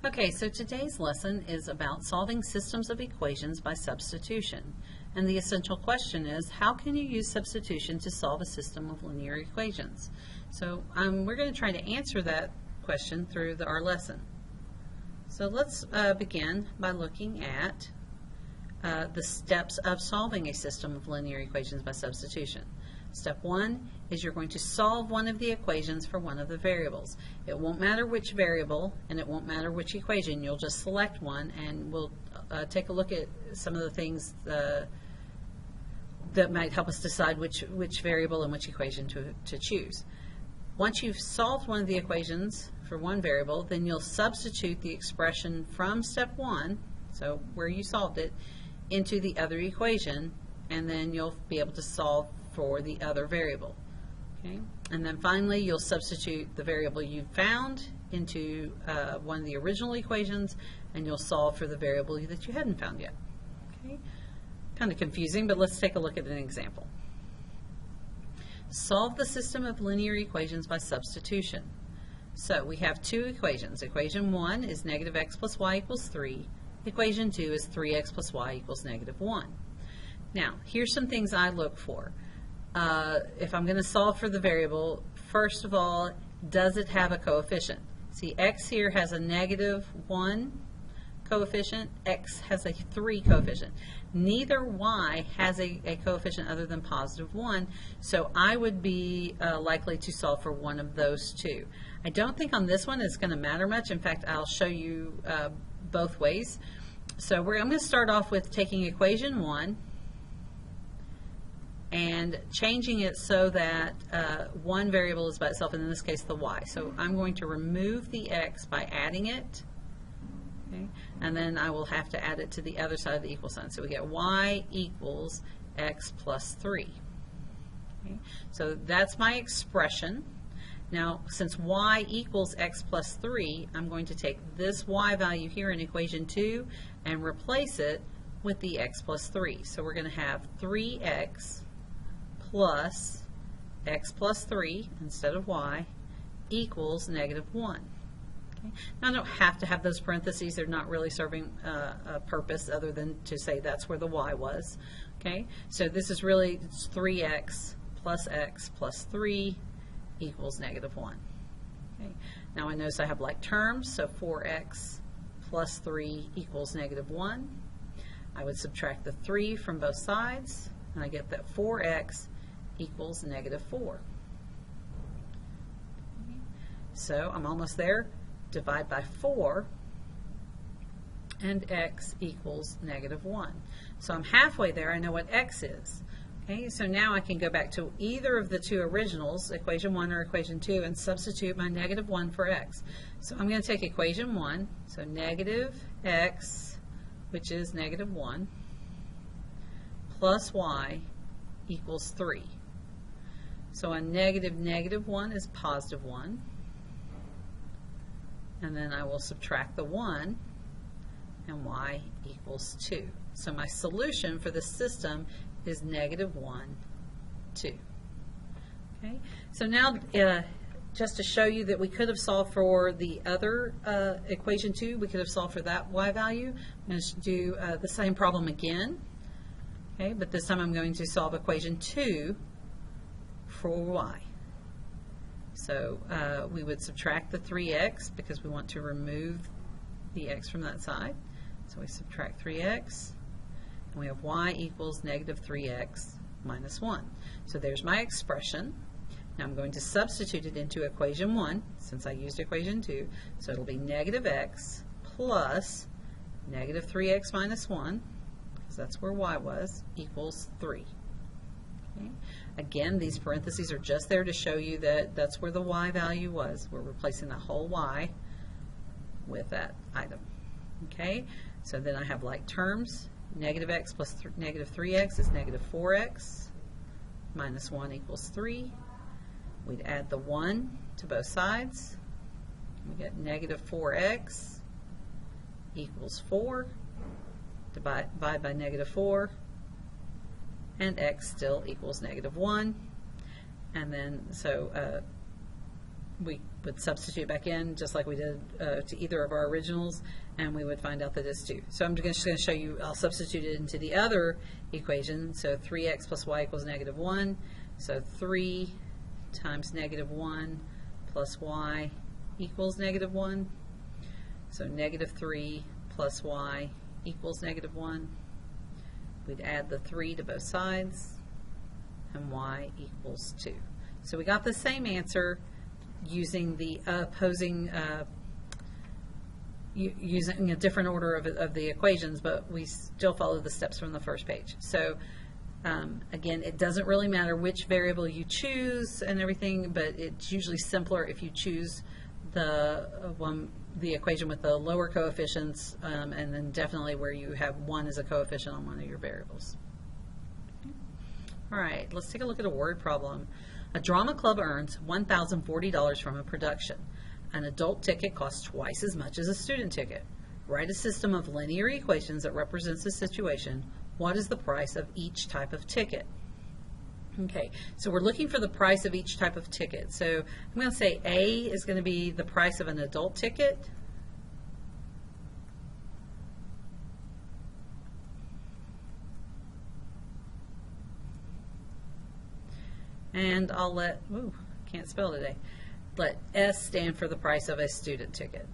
Okay, so today's lesson is about solving systems of equations by substitution. And the essential question is, how can you use substitution to solve a system of linear equations? So we're going to try to answer that question through our lesson. So let's begin by looking at the steps of solving a system of linear equations by substitution. Step one is you're going to solve one of the equations for one of the variables. It won't matter which variable and it won't matter which equation. You'll just select one, and we'll take a look at some of the things that might help us decide which variable and which equation to choose. Once you've solved one of the equations for one variable, then you'll substitute the expression from step one, so where you solved it, into the other equation, and then you'll be able to solve for the other variable. Okay? And then finally, you'll substitute the variable you found into one of the original equations, and you'll solve for the variable that you hadn't found yet. Okay? Kind of confusing, but let's take a look at an example. Solve the system of linear equations by substitution. So we have two equations. Equation 1 is negative x plus y equals 3. Equation 2 is 3x plus y equals negative 1. Now, here's some things I look for. If I'm going to solve for the variable, first of all, does it have a coefficient? See, x here has a negative 1 coefficient, x has a 3 coefficient. Neither y has a coefficient other than positive 1, so I would be likely to solve for one of those two. I don't think on this one it's going to matter much. In fact, I'll show you both ways. So I'm going to start off with taking equation 1 and changing it so that one variable is by itself, and in this case the y. So I'm going to remove the x by adding it, okay? And then I will have to add it to the other side of the equal sign. So we get y equals x plus 3. Okay? So that's my expression. Now, since y equals x plus 3, I'm going to take this y value here in equation 2 and replace it with the x plus 3. So we're going to have 3x plus x plus 3 instead of y equals negative 1. Okay? Now, I don't have to have those parentheses. They're not really serving a purpose other than to say that's where the y was. Okay? So this is really 3x plus x plus 3 equals negative 1. Okay. Now I notice I have like terms, so 4x plus 3 equals negative 1. I would subtract the 3 from both sides, and I get that 4x equals negative 4. Okay. So I'm almost there. Divide by 4, and x equals negative 1. So I'm halfway there. I know what x is. Okay, so now I can go back to either of the two originals, equation 1 or equation 2, and substitute my negative 1 for x. So I'm going to take equation 1, so negative x, which is negative 1, plus y equals 3. So a negative 1 is positive 1, and then I will subtract the 1, and y equals 2. So my solution for the system is negative 1, 2. Okay, so now just to show you that we could have solved for the other equation 2, we could have solved for that y value. I'm going to do the same problem again, okay, but this time I'm going to solve equation 2 for y. So we would subtract the 3x because we want to remove the x from that side. So we subtract 3x. And we have y equals negative 3x minus 1. So there's my expression. Now I'm going to substitute it into equation 1 since I used equation 2. So it'll be negative x plus negative 3x minus 1, because that's where y was, equals 3. Okay. Again, these parentheses are just there to show you that that's where the y value was. We're replacing the whole y with that item. Okay, so then I have like terms. Negative x plus negative 3x is negative 4x minus 1 equals 3. We'd add the 1 to both sides. We get negative 4x equals 4. Divide by negative 4, and x still equals negative 1. And then so we would substitute back in just like we did to either of our originals, and we would find out that it's 2. So I'm just going to show you, I'll substitute it into the other equation. So 3x plus y equals -1. So 3 times -1 plus y equals -1. So -3 plus y equals -1. We'd add the 3 to both sides, and y equals 2. So we got the same answer using the using a different order of the equations, but we still follow the steps from the first page. So again, it doesn't really matter which variable you choose and everything, but it's usually simpler if you choose the equation with the lower coefficients, and then definitely where you have 1 as a coefficient on one of your variables. All right, let's take a look at a word problem. A drama club earns $1,040 from a production. An adult ticket costs twice as much as a student ticket. Write a system of linear equations that represents the situation. What is the price of each type of ticket? Okay, so we're looking for the price of each type of ticket. So I'm going to say A is going to be the price of an adult ticket. And I'll let, can't spell today, let S stand for the price of a student ticket.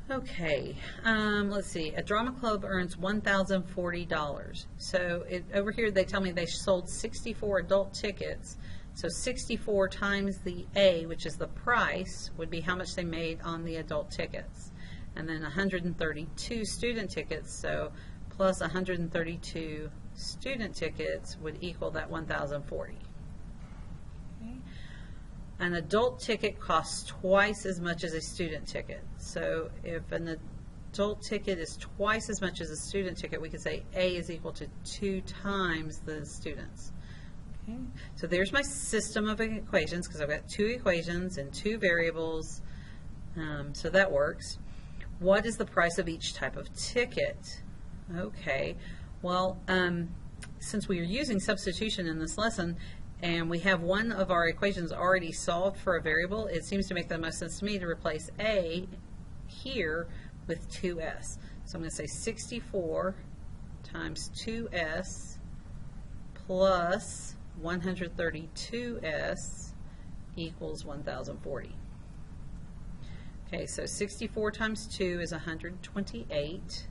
Okay, let's see. A drama club earns $1,040. So over here they tell me they sold 64 adult tickets. So 64 times the A, which is the price, would be how much they made on the adult tickets. And then 132 student tickets, so plus 132 student tickets would equal that 1,040. Okay. An adult ticket costs twice as much as a student ticket. So if an adult ticket is twice as much as a student ticket, we could say A is equal to 2 times the students. Okay. So there's my system of equations, because I've got 2 equations and 2 variables, so that works. What is the price of each type of ticket? Okay, well, since we are using substitution in this lesson, and we have one of our equations already solved for a variable, it seems to make the most sense to me to replace A here with 2S. So I'm going to say 64 times 2S plus 132S equals 1,040. Okay, so 64 times 2 is 128.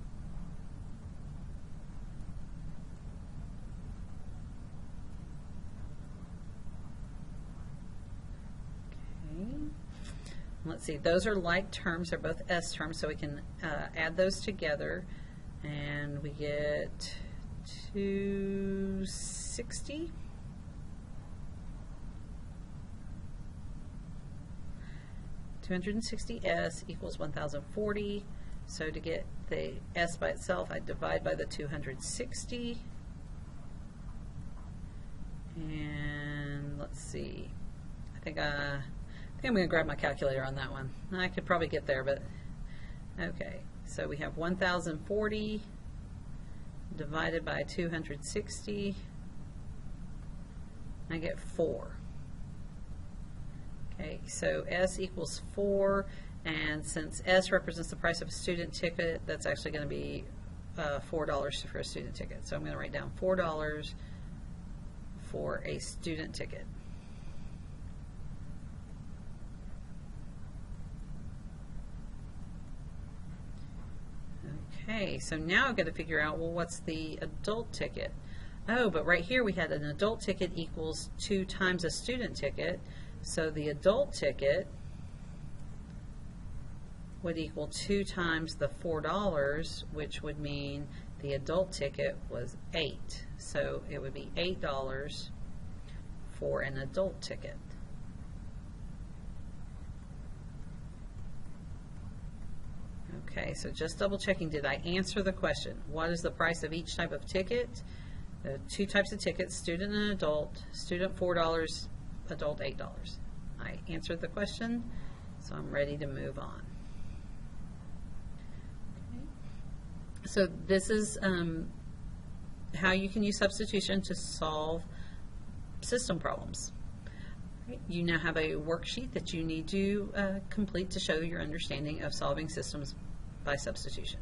Let's see, those are like terms, they're both S terms, so we can add those together, and we get 260. $260S equals 1,040. So to get the S by itself, I divide by the 260. And let's see, I think I'm going to grab my calculator on that one. I could probably get there, but okay. So we have 1,040 divided by 260. I get 4. Okay, so S equals 4, and since S represents the price of a student ticket, that's actually going to be $4 for a student ticket. So I'm going to write down $4 for a student ticket. Okay, so now I've got to figure out, well, what's the adult ticket? Oh, but right here we had an adult ticket equals 2 times a student ticket. So the adult ticket would equal 2 times the $4, which would mean the adult ticket was 8. So it would be $8 for an adult ticket. Okay, so just double checking, did I answer the question? What is the price of each type of ticket? There are 2 types of tickets, student and adult. Student $4, adult $8. I answered the question, so I'm ready to move on. So this is how you can use substitution to solve system problems. You now have a worksheet that you need to complete to show your understanding of solving systems by substitution.